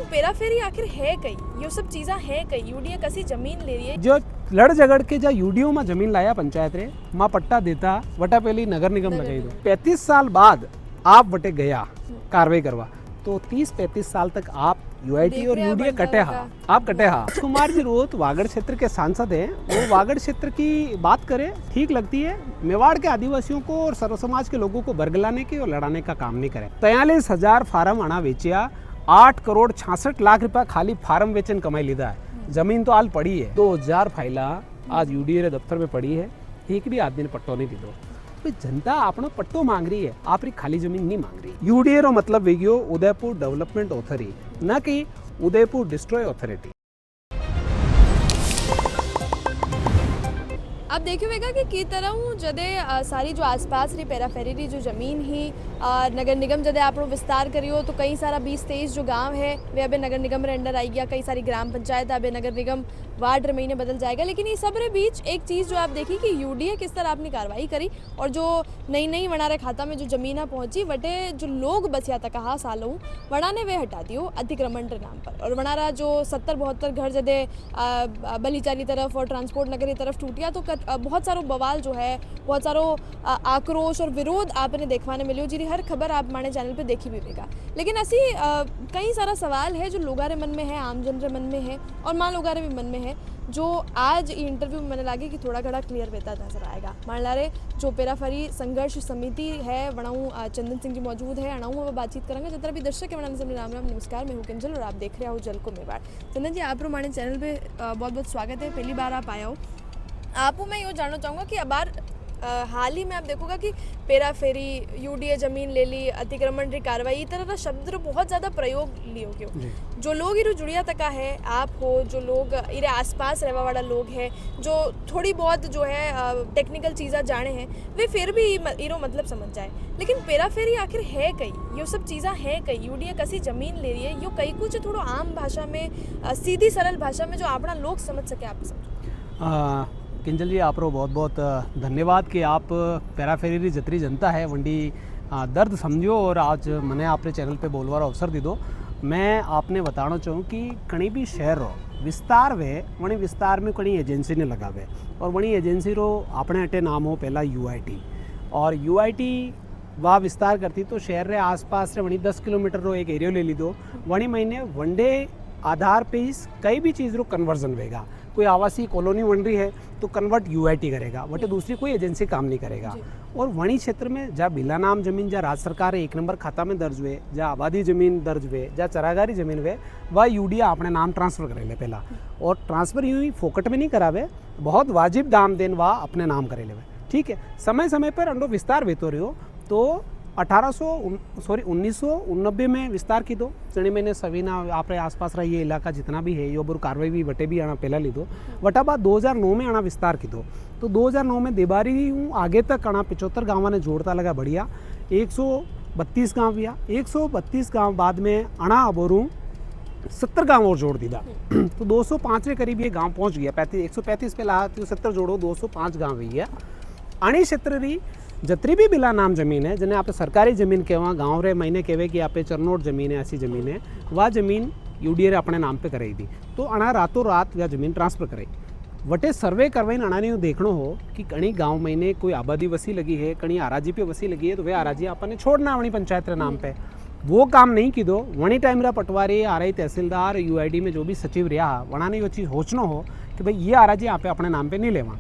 पेरा फेरी आखिर है कई, ये सब चीज़ा है कई, यूडीए कसी जमीन ले रही है जो लड़ झगड़ के जो यूडीओ में जमीन लाया पंचायत रे माँ पट्टा देता वटा पहली नगर निगम लगाई दो। 35 साल बाद आप वटे गया कार्रवाई करवा तो 30-35 साल तक आप यूआईटी और यूडीए कटे हा, आप कटे हा। कुमार जी रोत वागड़ क्षेत्र के सांसद हैं, वो वागड़ क्षेत्र की बात करें ठीक लगती है। मेवाड़ के आदिवासियों को और सर्व समाज के लोगों को बरगलाने की और लड़ाने का काम नहीं करे। 43,000 फार्म अना बेचिया, 8 करोड़ 66 लाख रुपया खाली फार्म वेचन कमाई लीधा है। जमीन तो हाल पड़ी है, 2000 फाइला आज यूडीए रे दफ्तर में पड़ी है, एक भी आदमी ने पट्टो नहीं दीधो। तो जनता अपनो पट्टो मांग रही है, आप खाली जमीन नहीं मांग रही। यूडीए रो मतलब वेगियो उदयपुर डेवलपमेंट ऑथोरिटी, न कि उदयपुर डिस्ट्रॉय ऑथोरिटी। अब देखियो वेगा कि की तरह हूँ जदे सारी जो आसपास री पेरा फेरी री जो जमीन ही नगर निगम जदे आपनो विस्तार करियो तो कई सारा 20-23 जो गांव है वे अबे नगर निगम रे अंडर आई गया, कई सारी ग्राम पंचायत अबे नगर निगम वार्ड रे महीने बदल जाएगा। लेकिन ये सब रे बीच एक चीज़ जो आप देखी कि यूडीए किस तरह अपनी कार्रवाई करी और जो नई वनारे खाता में जो जमीना पहुंची वटे जो लोग बसिया तक कहा सालों वना ने वे हटा दियो अतिक्रमण के नाम पर। और वनारा जो 70-72 घर जदे बलीचारी तरफ और ट्रांसपोर्ट नगर की तरफ टूटिया तो बहुत सारो बवाल जो है, बहुत सारो आक्रोश और विरोध आपने देखवाने मिलियो, जी हर खबर आप माने चैनल पे देखी भी होगा। लेकिन ऐसी कई सारा सवाल है जो लोगारे मन में है, आम जन रे मन में है और मां लोगारे भी मन में है, जो आज इंटरव्यू में मैंने लगे कि थोड़ा घड़ा क्लियर बेता नजर आएगा। मान ला रे जो पेराफरी संघर्ष समिति है वनाऊ चंदन सिंह जी मौजूद है, अणाऊ वो बातचीत करेंगे। जितना भी दर्शक है वनाने से राम राम नमस्कार, मैं हूँ किंजल और आप देख रहे हो जल को मेवाड़। चंदन जी आप माने चैनल पे बहुत बहुत स्वागत है, पहली बार आप आए हो। आपको मैं ये जानना चाहूँगा कि अब हाल ही में आप देखोगा कि पेरा फेरी यूडीए जमीन ले ली, अतिक्रमण की कार्रवाई, तरह का शब्द बहुत ज़्यादा प्रयोग लियो क्यों जो लोग इरो जुड़िया तका है, आप हो जो लोग इरे आसपास रहवा वाला लोग है जो थोड़ी बहुत जो है टेक्निकल चीज़ा जाने हैं वे फिर भी इरो मतलब समझ जाए। लेकिन पेरा फेरी आखिर है कई, ये सब चीज़ा है कई, यूडीए कसी जमीन ले रही है, यो कई कुछ थोड़ा आम भाषा में सीधी सरल भाषा में जो अपना लोग समझ सके आप समझो। किंजल जी आप बहुत बहुत धन्यवाद कि आप पेराफेरी री जतरी जनता है वंडी दर्द समझो और आज मैंने आपने चैनल पे बोलवार अवसर दी दो। मैं आपने बताना चाहूँ कि कहीं भी शहर रो विस्तार वे वणी विस्तार में कहीं एजेंसी ने लगावे और वणी एजेंसी रो अपने अटे नाम हो पहला यूआईटी और यूआईटी वह विस्तार करती तो शहर रे आसपास रे वणी 10 किलोमीटर रो एक एरिया ले ली दो, वणी महीने वनडे आधार पे इस कई भी चीज़ रो कन्वर्जन होगा। कोई आवासीय कॉलोनी बन रही है तो कन्वर्ट यूआईटी करेगा, बटे दूसरी कोई एजेंसी काम नहीं करेगा। और वणी क्षेत्र में जहाँ बिला नाम जमीन जहाँ राज्य सरकार 1 नंबर खाता में दर्ज हुए, जहाँ आबादी जमीन दर्ज हुए, जहाँ चरागारी जमीन हुए, वह यूडीए अपने नाम ट्रांसफ़र करे ले पहला। और ट्रांसफ़र यूँ ही फोकट में नहीं करावे, बहुत वाजिब दाम देन वह अपने नाम करे ले। ठीक है, समय समय पर अंडो विस्तार बेतो रहो तो 1989 में विस्तार की दो जनी मैंने सवीना आप आसपास रहा ये इलाका जितना भी है यो बुर कार्रवाई भी वटे भी आना पहला ली दो वटा बाद 2009 में आना विस्तार की दो। तो 2009 में देबारी हूँ आगे तक आना 75 गाँव ने जोड़ता लगा बढ़िया 132 गाँव भी 132 गाँव बाद में आना अबोरू 70 गाँव और जोड़ दीदा तो 205 के करीब ये गाँव पहुँच गया। 135 पे ला 70 जोड़ो 205 गाँव हुई है। आनी क्षेत्र री जतरी भी बिला नाम जमीन है जिन्हें आप सरकारी जमीन कहवा गाँव रे महीने कहवे कि आप चरनोट जमीन है, ऐसी जमीन है, वह जमीन यूडीए अपने नाम पे कराई दी तो अना रातों रात वह जमीन ट्रांसफ़र कराई। वटे सर्वे करवाई अना ने देखना हो कि कहीं गाँव महीने कोई आबादी वसी लगी है, कहीं आराजी पे वसी लगी है तो वह आराजी आपने छोड़ना वनी पंचायत के नाम पे वो काम नहीं की दो। वनी टाइम रा पटवारी आरआई तहसीलदार यूआईडी में जो भी सचिव रहा वना ने ये चीज़ सोचना हो कि भाई ये आराजी आप अपने नाम पे नहीं लेवा।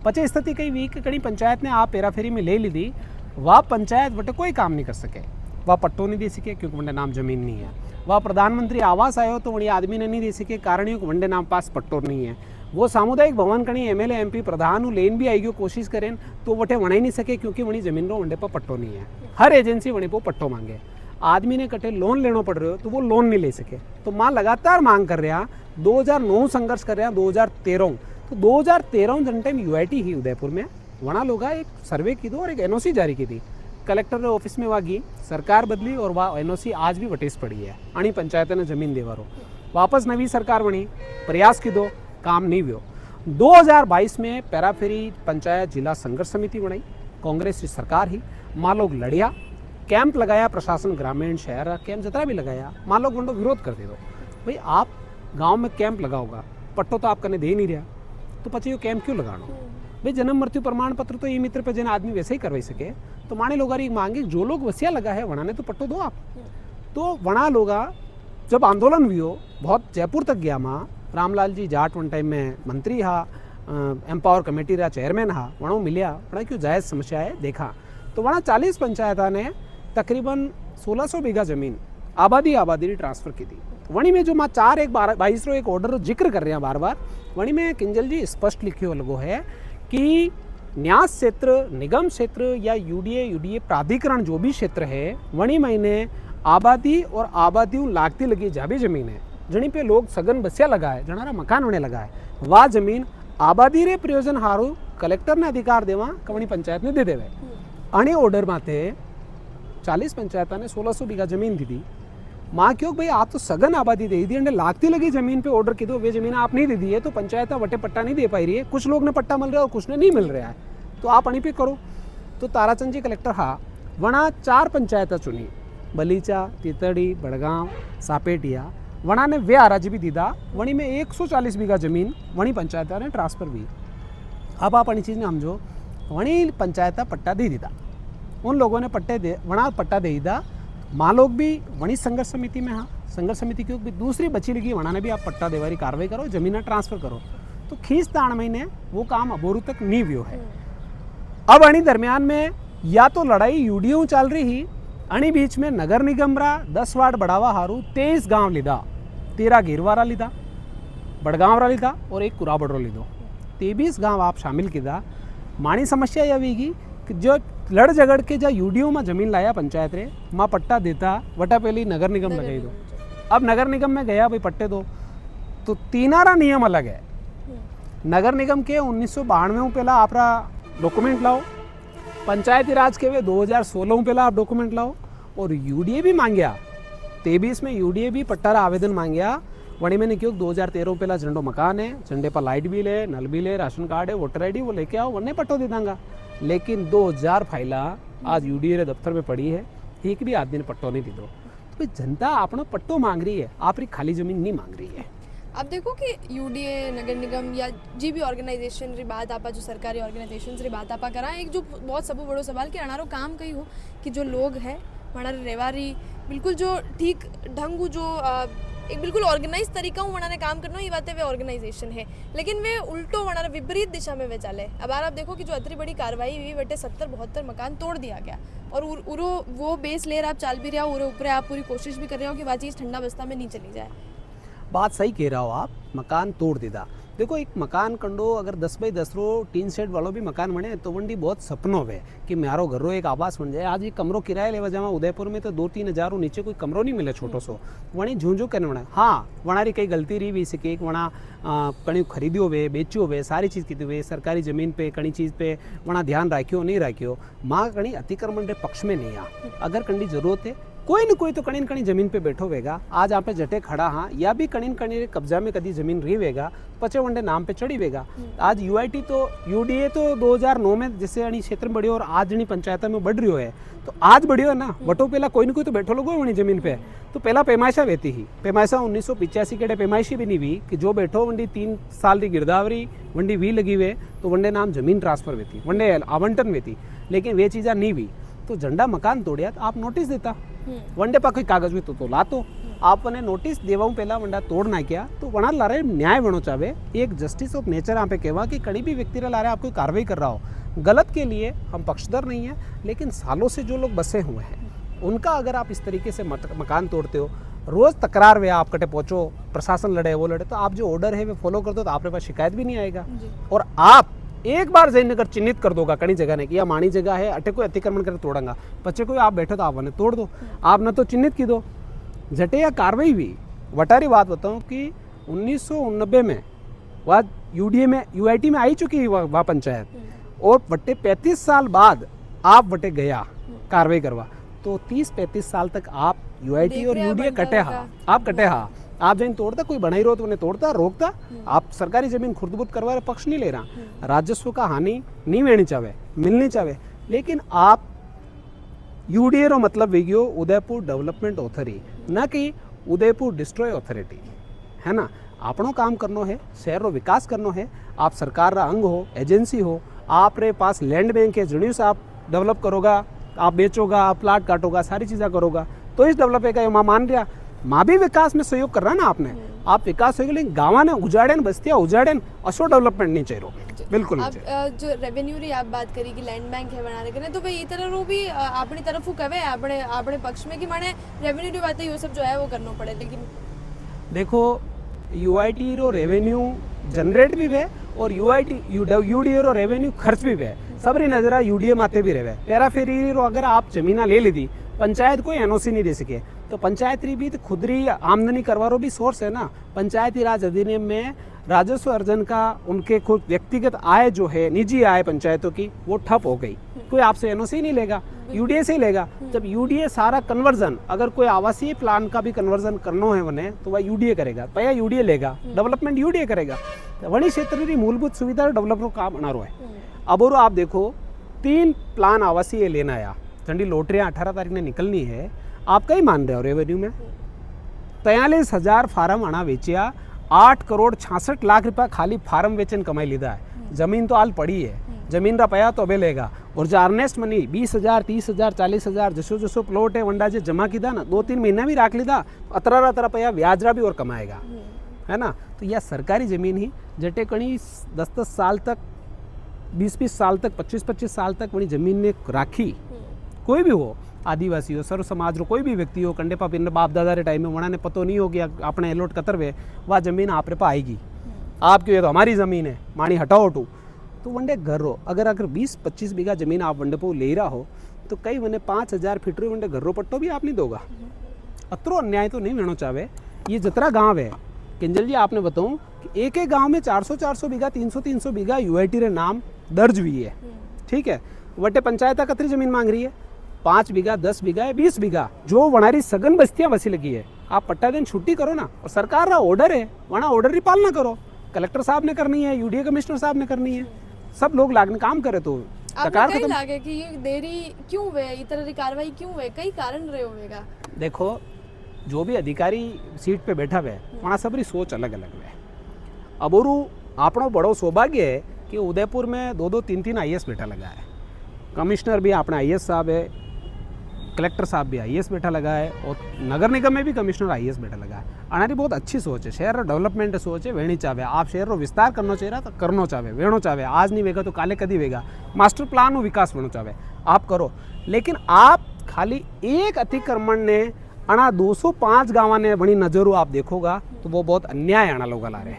पचे स्थिति कई वीक कड़ी पंचायत ने आप पेराफेरी में ले ली दी, वह पंचायत वटे कोई काम नहीं कर सके, वह पट्टो नहीं दे सके क्योंकि वंडे नाम जमीन नहीं है। वह प्रधानमंत्री आवास आयो तो वही आदमी ने नहीं दे सके कारण वंडे नाम पास पट्टो नहीं है। वो सामुदायिक भवन कहीं एमएलए एमपी प्रधान लेन भी आएगी कोशिश करें तो वटे वना ही नहीं सके क्योंकि वही जमीन रो वंडे पर पट्टो नहीं है। हर एजेंसी वने पर पट्टो मांगे, आदमी ने कटे लोन लेना पड़ रहे हो तो वो लोन नहीं ले सके। तो माँ लगातार मांग कर रहा 2009 संघर्ष कर रहा 2013 तो 2013 जन टाइम यूआईटी ही उदयपुर में वहाँ लोग एक सर्वे की दो और एक एनओसी जारी की थी। कलेक्टर ऑफिस में वागी सरकार बदली और वह एनओसी आज भी वटेस पड़ी है। आनी पंचायत ने जमीन देवारो वापस नवी सरकार बनी, प्रयास की दो काम नहीं हुआ। 2022 में पेराफेरी पंचायत जिला संघर्ष समिति बनाई, कांग्रेस की सरकार ही माँ लोग लड़िया, कैंप लगाया, प्रशासन ग्रामीण शहर कैंप जितना भी लगाया, माँ लोग वंडो विरोध कर दे दो। भाई आप गांव में कैंप लगाओगा, पट्टो तो आप कने दे नहीं रहा, तो પછી यो कैंप क्यों लगानो? भाई जन्म मृत्यु प्रमाण पत्र तो ई मित्र पे जन आदमी वैसे ही करवाई सके, तो माने लोग मांगे जो लोग वसिया लगा है वना ने तो पट्टो दो आप। तो वना लोगा जब आंदोलन हुई हो बहुत जयपुर तक गया माँ, रामलाल जी जाट वन टाइम में मंत्री हा, एम्पावर कमेटी रा चेयरमैन हा, वणों मिलिया, वणा क्यों जायज़ समस्या है देखा, तो वणा 40 पंचायता ने तकरीबन 1600 बीघा जमीन आबादी ट्रांसफ़र की थी। वणी में जो माँ 4/1/22 एक ऑर्डर जिक्र कर रहे हैं बार बार, वणी में किंजल जी स्पष्ट लिखियो लगो है कि न्यास क्षेत्र, निगम क्षेत्र या यूडीए प्राधिकरण जो भी क्षेत्र है, वणी महीने आबादी और आबादी लागती लगी जा भी जमीन है जणी पे लोग सघन बसिया लगा है, जनारा मकान होने लगा है, वह जमीन आबादी रे प्रयोजन हारू कलेक्टर ने अधिकार देवा कवणी पंचायत ने दे देवे। अणे ऑर्डर माथे 40 पंचायत ने 1600 बीघा जमीन दी थी। माँ क्यों भाई आप तो सघन आबादी दे दी, लागती लगी जमीन पे ऑर्डर की दो, वे जमीन आप नहीं दे दी है तो पंचायत वटे पट्टा नहीं दे पाई रही है, कुछ लोग ने पट्टा मिल रहा है और कुछ ने नहीं मिल रहा है, तो आप अणी पे करो। तो ताराचंद जी कलेक्टर हा वणा 4 पंचायत चुनी, बलीचा, तितड़ी, बड़गांव, सापेटिया, वणा ने वे आराजी भी दीदा, वणी में 140 बीघा जमीन वणी पंचायत ने ट्रांसफर हुई। अब आप अणी चीज़ ने समझो, वणी पंचायत पट्टा दे दीदा, उन लोगों ने वणा पट्टा दे दीदा, माँ लोग भी वणी संघर्ष समिति में, हाँ संघर्ष समिति की भी दूसरी बची लगी, वणा ने भी आप पट्टा देवारी कार्रवाई करो, जमीन ट्रांसफर करो, तो खींच ताण महीने वो काम अबोरू तक नहीं व्यो है। अब अणी दरमियान में या तो लड़ाई यूडीओ चल रही ही, अणी बीच में नगर निगम रा 10 वार्ड बढ़ावा हारू 23 गांव लीधा, 13 गिरवारा लीधा, बड़गांव रा लीधा और 1 कुराबड़ो लीधो, 23 गांव आप शामिल कीधा। माणी समस्या यह हुई कि जो लड़ झगड़ के जा यूडीओ में जमीन लाया पंचायत रे, माँ पट्टा देता वटा पहली नगर निगम में गई दो। अब नगर निगम में गया भाई पट्टे दो, तो तीनारा नियम अलग है। नगर निगम के 1992 पहला आपरा डॉक्यूमेंट लाओ, पंचायती राज के वे 2016 पहला आप डॉक्यूमेंट लाओ, और यूडीए भी मांगया 23 में यूडीए भी पट्टा आवेदन मांगया। वणी मैंने क्यों 2013 पहला झंडो मकान है, झंडे पर लाइट बिल है, नल बिल है, राशन कार्ड है, वोटर आईडी वो लेके आओ, वरने पट्टो दे दूंगा। लेकिन 2000 फाइला आज यूडीए रे दफ्तर में पड़ी है, एक भी आदमी ने पट्टो नहीं दी दो। तो जनता अपना पट्टो मांग रही है, आप खाली जमीन नहीं मांग रही है। अब देखो कि यूडीए, नगर निगम या जी भी ऑर्गेनाइजेशन री बात आपा, जो सरकारी ऑर्गेनाइजेशन री बात आपा करा, एक जो बहुत सबो बड़ो सवाल कि अनारो काम कही हो कि जो लोग है वनारे रेवारी बिल्कुल जो ठीक ढंग जो एक बिल्कुल ऑर्गेनाइज तरीका हूँ वनाने काम करना, ये बातें वे ऑर्गेनाइजेशन है, लेकिन वे उल्टो वनारे विपरीत दिशा में वे चले। अब आप देखो कि जो इतनी बड़ी कार्रवाई हुई, बटे 70-72 मकान तोड़ दिया गया, और उरो वो बेस लेयर आप चाल भी रहे हो, ऊपर आप पूरी कोशिश भी कर रहे हो कि वह चीज़ ठंडा बस्ता में नहीं चली जाए। बात सही कह रहा हो आप, मकान तोड़ दीदा। देखो एक मकान कंडो अगर 10 बाई 10 रो टीन शेड वालों भी मकान बने तो वंडी बहुत सपनों है कि मारो घर रो एक आवास बन जाए। आज ये कमरों किराए लेवा जावा उदयपुर में तो 2-3 हज़ार नीचे कोई कमरों नहीं मिले छोटो सो, वणी झूंझू करने बना। हाँ वणारी कई गलती रही भी सके, वणा कणी खरीदियो वे, बेच्यो वे, सारी चीज़ की वे, सरकारी जमीन पे कणी चीज़ पे वणा ध्यान राखियो नहीं राखियो, माँ कणी अतिक्रमण के पक्ष में नहीं आ। अगर कंडी जरूरत है कोई न कोई तो कणीन कणी जमीन पे बैठो वेगा, आज आप पे जटे खड़ा हाँ, या भी कणीन कणी कब्जा में कदी जमीन रही वेगा, पचे वंडे नाम पे चढ़ी वेगा। आज यूआईटी तो यूडीए तो 2009 में जैसे अणी क्षेत्र में बढ़ियो और आज जनी पंचायत में बढ़ रही है, तो आज बढ़ियो है ना, वटो पहला कोई न कोई तो बैठो लोगो वनी जमीन पे। तो पहला पैमाइशा वेती ही, पैमाइशा 1985 के पैमाइशी भी नहीं हुई कि जो बैठो वंडी 3 साल की गिरदावरी वंडी वी लगी हुए तो वंडे नाम जमीन ट्रांसफर वेती, वंडे आवंटन वेती, लेकिन वे चीज़ा नहीं हुई। तो झंडा मकान तोड़िया तो आप नोटिस देता, वंडे पर कोई कागज भी तो लातो, आपने नोटिस देवा पहला वंडा तोड़ ना किया तो वना लारे न्याय बनो चाहे, एक जस्टिस ऑफ नेचर यहाँ पे कहवा कि कहीं भी व्यक्ति लारे आप कोई कार्रवाई कर रहा हो, गलत के लिए हम पक्षधर नहीं है, लेकिन सालों से जो लोग बसे हुए हैं उनका अगर आप इस तरीके से मकान तोड़ते हो, रोज़ तकरार वे आप कटे पहुँचो, प्रशासन लड़े वो लड़े, तो आप जो ऑर्डर है वो फॉलो कर दो तो आपके पास शिकायत भी नहीं आएगा। और आप एक बार जयनगर चिन्हित कर दोगा कहीं जगह ने कि यह माणी जगह है, अटे कोई अतिक्रमण कर तोड़ांगा, बच्चे कोई आप बैठो तो आप उन्हें तोड़ दो, आप न तो चिन्हित की दो। जटे या कार्रवाई हुई, वटारी बात बताऊं कि 1989 में वह यूडीए में यूआईटी में आई चुकी वह पंचायत, और वटे 35 साल बाद आप वटे गया कार्रवाई करवा, तो 30-35 साल तक आप यूआईटी और यूडीए कटे हाँ, आप कटे हाँ, आप जैन तोड़ता कोई बनाई रहो तो उन्हें तोड़ता रोकता, आप सरकारी जमीन खुर्दबुद करवा रहे पक्ष नहीं ले रहा, राजस्व का हानि नहीं लेनी चाहे, मिलनी चाहे, लेकिन आप यूडीए रो मतलब वेगियो उदयपुर डेवलपमेंट ऑथोरिटी, न कि उदयपुर डिस्ट्रॉय ऑथोरिटी है ना। आपनो काम करनो है, शहर रो विकास करनो है। आप सरकार रा अंग हो, एजेंसी हो, आप रे पास लैंड बैंक है, जणियों से आप डेवलप करोगा, आप बेचोगा, आप प्लाट काटोगा, सारी चीज़ें करोगा तो इस डेवलप है माँ मान रहा माँ भी विकास में सहयोग कर रहा ना आपने। आप विकास हो लेकिन गाँव ने उजाड़े बस्तियाँ उजाड़े असो डेवलपमेंट नहीं चाहिए, बिल्कुल नहीं चाहिए। अब जो रेवेन्यू री आप बात करी कि लैंड बैंक है बनाने के तो भाई ई तरह रो भी अपनी तरफ कहे अपने पक्ष में कि माने रेवेन्यू री बातें ये सब जो है वो करना पड़े। लेकिन देखो यूआईटी रो रेवेन्यू जनरेट भी है और यूडीए रो रेवेन्यू खर्च भी है। सबरी नजरा यूडीए माते भी रहे। पेरा फेरी रो अगर आप जमीना ले ली थी, पंचायत कोई एनओसी नहीं दे सके तो पंचायत री भी तो खुद री आमदनी करवारो भी सोर्स है ना। पंचायती राज अधिनियम में राजस्व अर्जन का उनके खुद व्यक्तिगत आय जो है, निजी आय पंचायतों की, वो ठप हो गई। कोई आपसे एनओसी नहीं लेगा, यूडीए से ही लेगा। जब यूडीए सारा कन्वर्जन, अगर कोई आवासीय प्लान का भी कन्वर्जन करना है उन्हें तो वह यूडीए करेगा, पया यूडीए लेगा, डेवलपमेंट यूडीए करेगा। वही क्षेत्र की मूलभूत सुविधा डेवलप काम बना रहा है। अब और आप देखो 3 प्लान आवासीय लेना आया, ठंडी लॉटरियाँ 18 तारीख ने निकलनी है। आप कहीं मान रहे हो रेवेन्यू में 43,000 फार्म आना बेचिया, 8 करोड़ 66 लाख रुपया खाली फार्म वेचन कमाई लीधा है। जमीन तो हाल पड़ी है, जमीन रा पया तो अबे लेगा। और जो अर्नेस्ट मनी 20,000 30,000 40,000 जसो जसो प्लॉट है वंडा जे जमा कीधा ना, 2-3 महीना भी राख लीधा, अतरा पया ब्याजरा भी और कमाएगा, है ना। तो यह सरकारी ज़मीन ही जटे कणी 10-10 साल तक, 20-20 साल तक, 25-25 साल तक वही ज़मीन ने राखी। कोई भी हो, आदिवासी हो, सर्व समाज रो कोई भी व्यक्ति हो, कंडे पापिन बाप दादा रे टाइम में वना ने पतो नहीं हो गया अपने एलोट कतरवे, वह जमीन आप रे पा आएगी। आप क्यों, तो हमारी ज़मीन है, मानी हटाओ टू तो वनडे घर रो। अगर 20-25 बीघा जमीन आप वनडे को ले रहा हो तो कई वने 5,000 फीट रो वनडे घर रो पट्टो भी आप नहीं दोगा। अतरो अन्याय तो नहीं होना चाहे। ये जतरा गांव है किंजल जी, आपने बताऊं कि एक एक गांव में 400-400 बीघा 300-300 बीघा यूआईटी रे नाम दर्ज हुई है, ठीक है। वटे पंचायत कतरी जमीन मांग रही है, 5 बीघा 10 बीघा या 20 बीघा, जो वनारी सघन बस्तियां बसी लगी है। आप पट्टा दिन छुट्टी करो ना, और सरकार का ऑर्डर है, वहाँ ऑर्डर की पालना करो। कलेक्टर साहब ने करनी है, यूडीए कमिश्नर साहब ने करनी है, सब लोग लागने काम करे तो सरकार को लागे कि ये देरी क्यों हुए, इस तरह की कार्रवाई क्यों हुए, कई कारण रहे होगा। देखो जो भी अधिकारी सीट पे बैठा हुआ है वहाँ सबरी सोच अलग अलग है। अब और आपनो बड़ो सौभाग्य है कि उदयपुर में 2-2 3-3 आईएएस बैठा लगा है। कमिश्नर भी अपना आईएएस साहब है, कलेक्टर साहब भी आईएएस बैठा लगा है, और नगर निगम में भी कमिश्नर आईएएस बैठा लगा है। हमारी बहुत अच्छी सोच है, शहर डेवलपमेंट सोच है, वेणी चाहे आप शहर रो विस्तार करना चाहिए तो करना चाहे, वेणो चाहे आज नहीं वेगा तो काले कदी वेगा। मास्टर प्लान हो विकास होना चाहे आप करो, लेकिन आप खाली एक अतिक्रमण ने अना 205 गाँव ने बड़ी नजरों आप देखोगा तो वो बहुत अन्याय आना लोग ला रहे।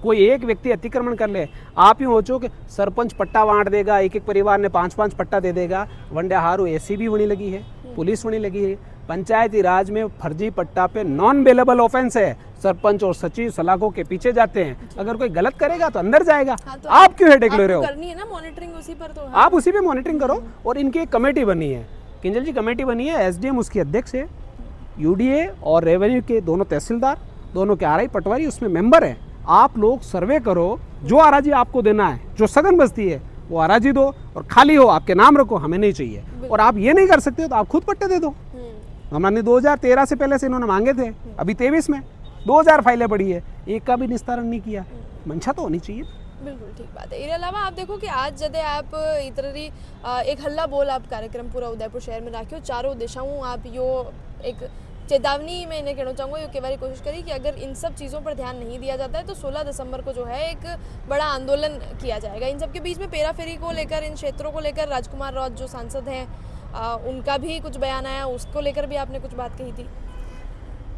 कोई एक व्यक्ति अतिक्रमण कर ले, आप यूँ सोचो कि सरपंच पट्टा बांट देगा, एक एक परिवार ने 5-5 पट्टा दे देगा। वनडे हारू एसी भी होने लगी है, पुलिस होने लगी है। पंचायती राज में फर्जी पट्टा पे नॉन बेलेबल ऑफेंस है, सरपंच और सचिव सलाखों के पीछे जाते हैं। अगर कोई गलत करेगा तो अंदर जाएगा। हाँ, तो आप क्यों हेडेक ले रहे हो? करनी है ना मॉनिटरिंग उसी पर, तो आप उसी पे मॉनिटरिंग करो। और इनकी एक कमेटी बनी है, किंजल जी कमेटी बनी है, एसडीएम उसकी अध्यक्ष है, यूडीए और रेवेन्यू के दोनों तहसीलदार, दोनों के आरआई पटवारी उसमें मेंबर है। आप लोग सर्वे करो, जो आराजी आपको देना है, जो सघन बस्ती है वो आराजी दो, और खाली हो आपके नाम रखो, हमें नहीं चाहिए। और आप ये नहीं कर सकते हो तो आप खुद पट्टे दे दो। हमने 2013 से पहले से इन्होंने मांगे थे, अभी 23 में 2000 फाइलें पड़ी है, एक का भी निस्तारण नहीं किया। मंशा तो होनी चाहिए। बिल्कुल ठीक बात है। इसके अलावा आप देखो कि आज जदे आप इतनी एक हल्ला बोल आप कार्यक्रम पूरा उदयपुर शहर में रखियो, चारों दिशाओं आप यो एक चेतावनी मैं इन्हें कहना चाहूँगा, ये कई कोशिश करी कि अगर इन सब चीज़ों पर ध्यान नहीं दिया जाता है तो 16 दिसंबर को जो है एक बड़ा आंदोलन किया जाएगा। इन सब के बीच में पेरा फेरी को लेकर, इन क्षेत्रों को लेकर राजकुमार रौत जो सांसद हैं उनका भी कुछ बयान आया, उसको लेकर भी आपने कुछ बात कही थी।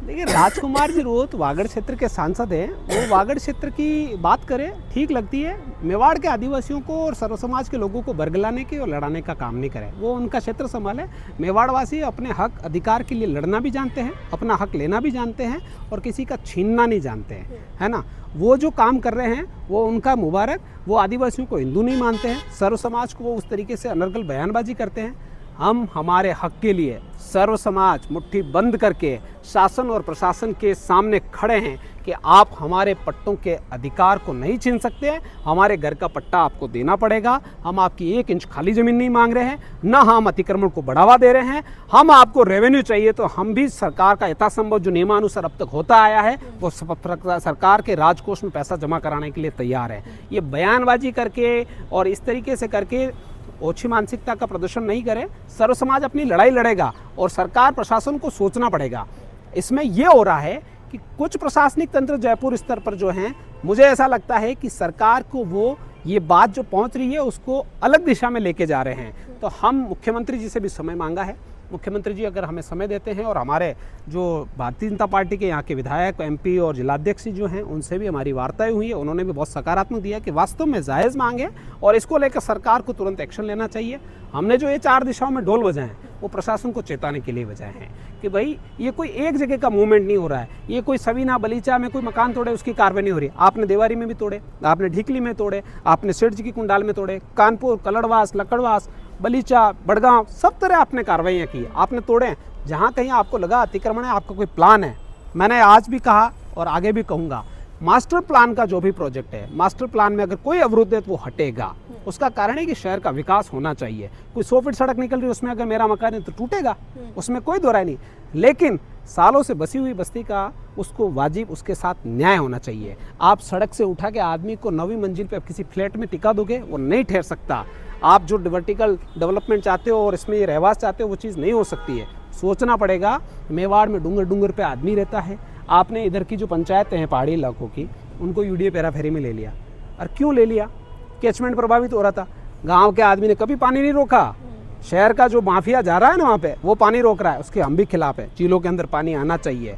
देखिए राजकुमार जी रोत वागड़ क्षेत्र के सांसद हैं, वो वागड़ क्षेत्र की बात करें ठीक लगती है। मेवाड़ के आदिवासियों को और सर्व समाज के लोगों को बरगलाने के और लड़ाने का काम नहीं करें, वो उनका क्षेत्र संभाले। मेवाड़वासी अपने हक अधिकार के लिए लड़ना भी जानते हैं, अपना हक लेना भी जानते हैं, और किसी का छीनना नहीं जानते हैं, है ना। वो जो काम कर रहे हैं वो उनका मुबारक। वो आदिवासियों को हिंदू नहीं मानते हैं, सर्व समाज को वो उस तरीके से अनर्गल बयानबाजी करते हैं। हम हमारे हक के लिए सर्व समाज मुट्ठी बंद करके शासन और प्रशासन के सामने खड़े हैं कि आप हमारे पट्टों के अधिकार को नहीं छीन सकते हैं। हमारे घर का पट्टा आपको देना पड़ेगा। हम आपकी 1 इंच खाली ज़मीन नहीं मांग रहे हैं, न हम अतिक्रमण को बढ़ावा दे रहे हैं। हम आपको रेवेन्यू चाहिए तो हम भी सरकार का यथासंभव जो नियमानुसार अब तक होता आया है वो सरकार के राजकोष में पैसा जमा कराने के लिए तैयार है। ये बयानबाजी करके और इस तरीके से करके ओछी मानसिकता का प्रदर्शन नहीं करे। सर्व समाज अपनी लड़ाई लड़ेगा और सरकार प्रशासन को सोचना पड़ेगा। इसमें यह हो रहा है कि कुछ प्रशासनिक तंत्र जयपुर स्तर पर जो हैं, मुझे ऐसा लगता है कि सरकार को वो ये बात जो पहुंच रही है उसको अलग दिशा में लेके जा रहे हैं। तो हम मुख्यमंत्री जी से भी समय मांगा है। मुख्यमंत्री जी अगर हमें समय देते हैं और हमारे जो भारतीय जनता पार्टी के यहाँ के विधायक, MP और जिलाध्यक्ष जो हैं उनसे भी हमारी वार्ताएं हुई है, उन्होंने भी बहुत सकारात्मक दिया कि वास्तव में जायज़ मांग है और इसको लेकर सरकार को तुरंत एक्शन लेना चाहिए। हमने जो ये 4 दिशाओं में ढोल बजाए हैं वो प्रशासन को चेताने के लिए बजाए हैं कि भाई ये कोई एक जगह का मूवमेंट नहीं हो रहा है। ये कोई सवीना बलीचा में कोई मकान तोड़े उसकी कार्रवाई नहीं हो रही। आपने देवारी में भी तोड़े, आपने ढीकली में तोड़े, आपने सेठ जी की कुंडाल में तोड़े, कानपुर, कलड़वास, लकड़वास, बलीचा, बड़गांव, सब तरह आपने कार्रवाइयाँ की, आपने तोड़े। जहाँ कहीं आपको लगा अतिक्रमण है, आपका कोई प्लान है, मैंने आज भी कहा और आगे भी कहूँगा, मास्टर प्लान का जो भी प्रोजेक्ट है, मास्टर प्लान में अगर कोई अवरुद्ध है तो वो हटेगा। उसका कारण है कि शहर का विकास होना चाहिए। कोई 100 फीट सड़क निकल रही है, उसमें अगर मेरा मकान है तो टूटेगा, उसमें कोई दो राय नहीं। लेकिन सालों से बसी हुई बस्ती का उसको वाजिब उसके साथ न्याय होना चाहिए। आप सड़क से उठा के आदमी को 9वीं मंजिल पे किसी फ्लैट में टिका दोगे, वो नहीं ठहर सकता। आप जो वर्टिकल डेवलपमेंट चाहते हो और इसमें ये रहवास चाहते हो, वो चीज़ नहीं हो सकती है। सोचना पड़ेगा। मेवाड़ में डूंगर पे आदमी रहता है। आपने इधर की जो पंचायतें हैं पहाड़ी इलाकों की, उनको UDA पेराफेरी में ले लिया। और क्यों ले लिया? कैचमेंट प्रभावित हो रहा था। गांव के आदमी ने कभी पानी नहीं रोका। शहर का जो माफिया जा रहा है ना वहाँ पे, वो पानी रोक रहा है, उसके हम भी खिलाफ है। झीलों के अंदर पानी आना चाहिए।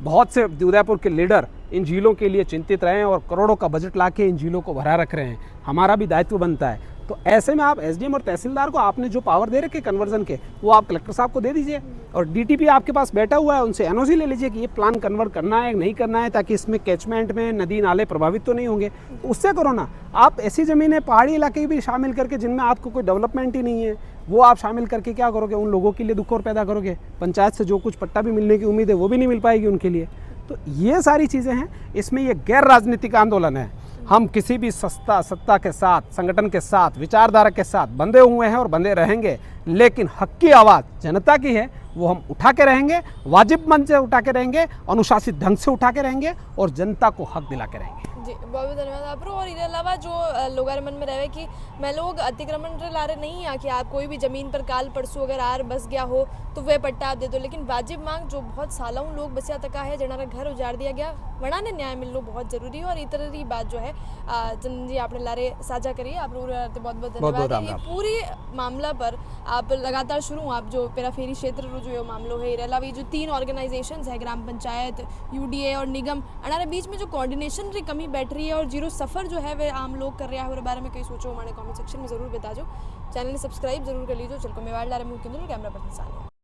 बहुत से उदयपुर के लीडर इन झीलों के लिए चिंतित रहे हैं और करोड़ों का बजट ला के इन झीलों को भरा रख रहे हैं। हमारा भी दायित्व बनता है। तो ऐसे में आप SDM और तहसीलदार को आपने जो पावर दे रखे कन्वर्जन के, वो आप कलेक्टर साहब को दे दीजिए और DTP आपके पास बैठा हुआ है, उनसे NOC ले लीजिए कि ये प्लान कन्वर्ट करना है नहीं करना है, ताकि इसमें कैचमेंट में नदी नाले प्रभावित तो नहीं होंगे। तो उससे करो ना। आप ऐसी ज़मीनें पहाड़ी इलाके भी शामिल करके जिनमें आपको कोई डेवलपमेंट ही नहीं है, वो आप शामिल करके क्या करोगे? उन लोगों के लिए दुख और पैदा करोगे। पंचायत से जो कुछ पट्टा भी मिलने की उम्मीद है वो भी नहीं मिल पाएगी उनके लिए। तो ये सारी चीज़ें हैं। इसमें ये गैर राजनीतिक आंदोलन है। हम किसी भी सत्ता के साथ, संगठन के साथ, विचारधारा के साथ बंधे हुए हैं और बंधे रहेंगे, लेकिन हक की आवाज़ जनता की है, वो हम उठा के रहेंगे। वाजिब मंच से उठा के रहेंगे, अनुशासित ढंग से उठा के रहेंगे और जनता को हक दिला के रहेंगे। जी बहुत बहुत धन्यवाद आप। और इसके अलावा जो लोगों के मन में रहे कि मैं लोग अतिक्रमण ला रहे नहीं है कि आप कोई भी ज़मीन पर काल परसों अगर आर बस गया हो तो वह पट्टा आप दे दो, लेकिन वाजिब मांग जो बहुत सालों लोग बसिया तका है, जनारा घर उजाड़ दिया गया, वड़ा ने न्याय मिलना बहुत जरूरी है। और इस तरह की बात जो है चंदन जी आपने लारे साझा करिए। आप बहुत बहुत धन्यवाद। ये पूरी मामला पर आप लगातार शुरू आप जो पेराफेरी क्षेत्र जो मामलो है, अलावा जो 3 ऑर्गेनाइजेशन है, ग्राम पंचायत, UDA और निगम, अनारे बीच में जो कोऑर्डिनेशन की कमी बैठ रही है और जीरो सफ़र जो है वे आम लोग कर रहे हैं, और बारे में कहीं सोचो हमारे कमेंट सेक्शन में ज़रूर बता दो। चैनल ने सब्सक्राइब जरूर कर लीजिए। चल को मेवाड़ लारे मुख्य कैमरा पर्सन सानी।